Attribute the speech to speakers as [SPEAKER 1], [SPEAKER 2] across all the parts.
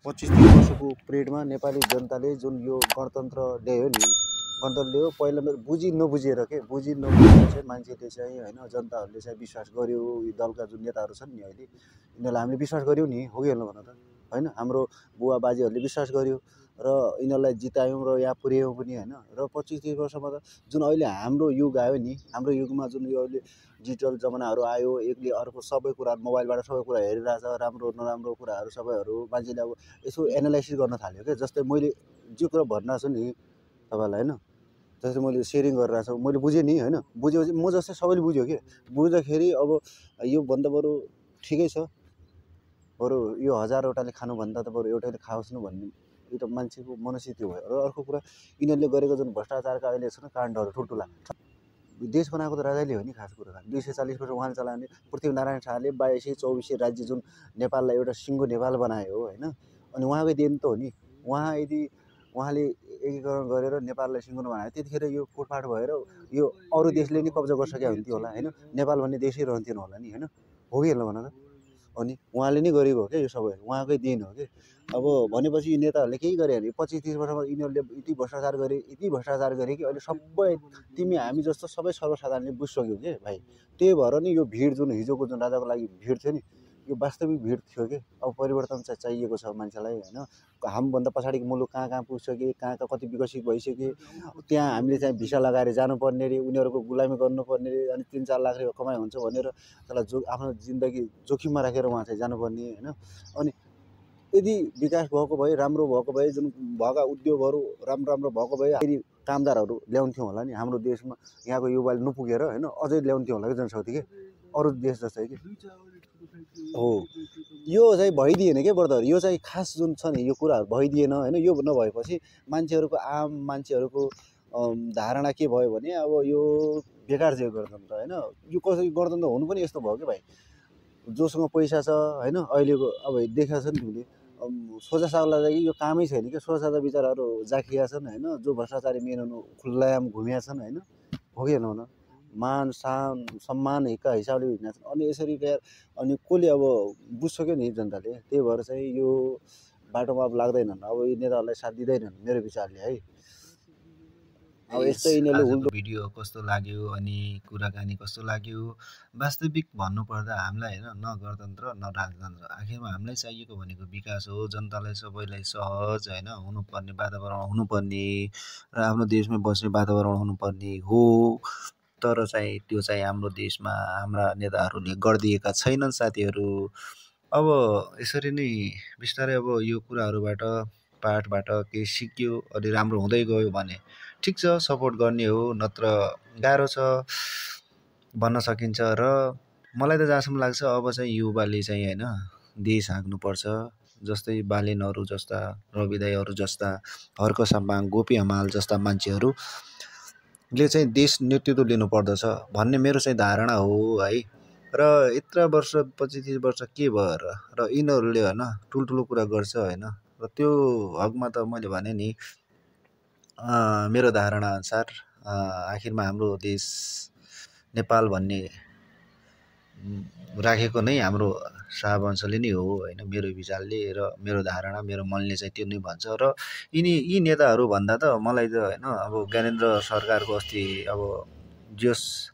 [SPEAKER 1] 25-30 वर्षको पिरियडमा नेपाली जनताले जुन यो गणतन्त्र ल्यायो नि, गणतन्त्र ल्यायो पहिला बुझी नबुझेर चाहिँ मान्छेले चाहिँ होइन, जनताहरूले चाहिँ विश्वास गर्यो। यो दलका जुन नेताहरू छन् नि अहिले, यिनीहरूलाई हामीले विश्वास गर्यौँ नि, हो कि होइन भन त होइन। हाम्रो बुवा बाजेहरूले विश्वास गर्यो र यिनीहरूलाई जितायौँ र यहाँ पुर्यायौँ पनि होइन। र 25-30 वर्षमा त जुन अहिले हाम्रो युग आयो नि, हाम्रो युगमा जुन यो अहिले डिजिटल जमानाहरू आयो, एकले अर्को सबै कुरा मोबाइलबाट सबै कुरा हेरिरहेछ, राम्रो नराम्रो कुराहरू सबैहरू मान्छेले अब यसो एनालाइसिस गर्न थाल्यो क्या। जस्तै मैले जे कुरा भनिरहेको छु नि तपाईँलाई होइन, जस्तै मैले सेयरिङ गरिरहेको छु, मैले बुझेँ नि होइन, बुझेपछि म जस्तै सबैले बुझ्यो कि, बुझ्दाखेरि अब योभन्दा बरु ठिकै छ, बरु यो 1000वटाले खानुभन्दा त बरु एउटैले खाओस् न भन्ने यो त मान्छेको मनस्थिति भयो। र अर्को कुरा यिनीहरूले गरेको जुन भ्रष्टाचारका अहिले छ न काण्डहरू ठुल्ठुला, देश बनाएको त राजाले हो नि खास कुरा। 240 वर्ष उहाँले चलाउने पृथ्वीनारायण शाहले 2224 राज्य जुन नेपाललाई एउटा सिङ्गो नेपाल बनायो होइन, अनि उहाँकै देन त हो नि। उहाँले एकीकरण गरेर नेपाललाई सिङ्गो बनायो, त्यतिखेर यो फुटफाट भएर यो अरू देशले नि कब्जा गरिसकेको हुन्थ्यो होला होइन, नेपाल भन्ने देशै रहन्थेन होला नि होइन, हो कि होइन भन त। अनि उहाँले नै गरेको हो क्या यो सबै, उहाँकै देन हो कि। अब भनेपछि यी नेताहरूले केही गरे भने 25-30 वर्षमा यिनीहरूले यति भ्रष्टाचार गरे कि अहिले सबै तिमी हामी जस्तो सबै सर्वसाधारणले बुझिसक्यो कि भाइ। त्यही भएर नि यो भिड जुन हिजोको जुन राजाको लागि भिड थियो नि, यो वास्तविक भिड थियो कि। अब परिवर्तन चाहिँ चाहिएको छ मान्छेलाई होइन। हामीभन्दा पछाडिको मुलुक कहाँ कहाँ पुगिसके, कहाँ कहाँ कति विकसित भइसके, त्यहाँ हामीले चाहिँ भिसा लगाएर जानुपर्ने रे, उनीहरूको गुलामी गर्नुपर्ने रे, अनि 3-4 लाख रुपियाँ कमाइ हुन्छ भनेर त्यसलाई आफ्नो जिन्दगी जोखिममा राखेर उहाँ चाहिँ जानुपर्ने होइन। अनि यदि विकास भएको भए, राम्रो भएको भए, जुन भएका उद्योगहरू राम्रो भएको भए फेरि कामदारहरू ल्याउँथ्यौँ होला नि हाम्रो देशमा। यहाँको युवाले नपुगेर होइन अझै ल्याउँथ्यौँ होला कि जनशक्ति के, अरू देश जस्तै कि हो। यो चाहिँ भइदिएन क्या ब्रदर, यो चाहिँ खास जुन छ नि यो कुराहरू भइदिएन होइन। यो नभएपछि मान्छेहरूको आम मान्छेहरूको धारणा के भयो भने अब यो बेकार चाहिँ गणतन्त्र होइन। यो कसरी गणतन्त्र हुनु पनि यस्तो भयो कि भाइ, जोसँग पैसा छ होइन, अहिलेको अब देखेको छ नि तिमीले, सोझा साउला चाहिँ यो कामै छैन क्या। सोझा साउला बिचराहरू जाखिया छन् होइन, जो भ्रष्टाचारी मेनहरू खुल्लायाम घुमिया छन् होइन, हो कि होइन भन। मान सम्मान हिसाबले हिँड्ना छन्। अनि यसरी अनि कसले अब बुझ्सक्यो नि जनताले, त्यही भएर चाहिँ यो बाटोमा अब लाग्दैनन्, अब यी नेताहरूलाई साथ दिँदैनन् मेरो विचारले है। अब यस्तै यिनीहरूले
[SPEAKER 2] आजको भिडियो कस्तो लाग्यो अनि कुराकानी कस्तो लाग्यो, वास्तविक भन्नुपर्दा हामीलाई होइन न गणतन्त्र न राजतन्त्र, आखिरमा हामीलाई चाहिएको भनेको विकास हो। जनतालाई सबैलाई सहज होइन हुनुपर्ने वातावरण हुनुपर्ने र आफ्नो देशमै बस्ने वातावरण हुनुपर्ने हो। तर चाहिँ त्यो चाहिँ हाम्रो देशमा हाम्रा नेताहरूले गरिदिएका छैनन् साथीहरू। अब यसरी नै बिस्तारै अब यो कुराहरूबाट पाठबाट केही सिक्यो अनि राम्रो हुँदै गयो भने ठिक छ, सपोर्ट गर्ने हो, नत्र गाह्रो छ भन्न सकिन्छ। र मलाई त जहाँसम्म लाग्छ अब चाहिँ युवाले चाहिँ होइन देश हाँक्नुपर्छ। जस्तै बालेनहरू जस्ता, रवि दाईहरू जस्ता, हर्क साम्बाङ, गोपी हमाल जस्ता मान्छेहरूले चाहिँ देश नेतृत्व लिनुपर्दछ भन्ने मेरो चाहिँ धारणा हो है। र यत्र वर्ष 25-30 वर्ष के भयो र यिनीहरूले होइन ठुल्ठुलो कुरा गर्छ होइन। र त्यो हकमा त मैले भने नि मेरो धारणा अनुसार आखिरमा हाम्रो देश नेपाल भन्ने राखेको नै हाम्रो शाहवंशले नै हो होइन, मेरो विचारले र मेरो धारणा मेरो मनले चाहिँ त्यो नै भन्छ। र यी नेताहरू भन्दा त मलाई त होइन अब ज्ञानेन्द्र सरकारको अस्ति अब जस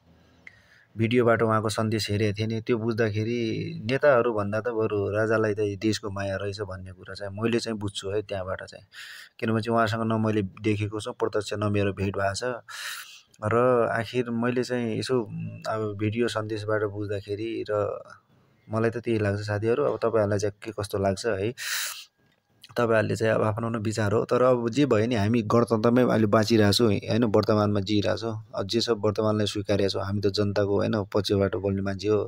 [SPEAKER 2] भिडियोबाट उहाँको सन्देश हेरेको थिएँ नि, त्यो बुझ्दाखेरि नेताहरू भन्दा त बरु राजालाई त देशको माया रहेछ भन्ने कुरा चाहिँ मैले चाहिँ बुझ्छु है त्यहाँबाट चाहिँ। किनभने चाहिँ उहाँसँग न मैले देखेको छु प्रत्यक्ष, न मेरो भेट भएको छ। र आखिर मैले चाहिँ यसो अब भिडियो सन्देशबाट बुझ्दाखेरि र मलाई त त्यही लाग्छ साथीहरू। अब तपाईँहरूलाई चाहिँ के कस्तो लाग्छ है, तपाईँहरूले चाहिँ अब आफ्नो आफ्नो विचार हो। तर अब जे भयो नि हामी गणतन्त्रमै अहिले बाँचिरहेछौँ होइन, वर्तमानमा जिइरहेछौँ। जे सब वर्तमानलाई स्वीकारेको छौँ हामी त जनताको होइन पक्षबाट बोल्ने मान्छे हो।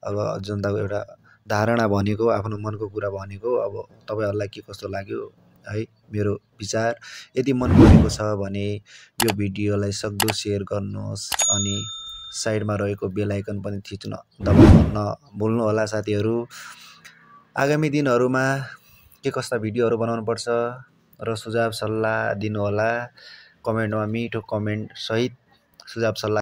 [SPEAKER 2] अब जनताको एउटा धारणा भनेको आफ्नो मनको कुरा भनेको। अब तपाईँहरूलाई के कस्तो लाग्यो है मेरो विचार, यदि मन परेको छ भने यो भिडियोलाई सक्दो सेयर गर्नुहोस् अनि साइडमा रहेको बेल आइकन पनि थिच्न दबाउन नभुल्नु होला साथीहरू। आगामी दिनहरूमा के कस्ता भिडियोहरू बनाउनु पर्छ र सुझाव सल्लाह दिनुहोला कमेन्टमा, मिठो कमेन्ट सहित सुझाव सल्लाह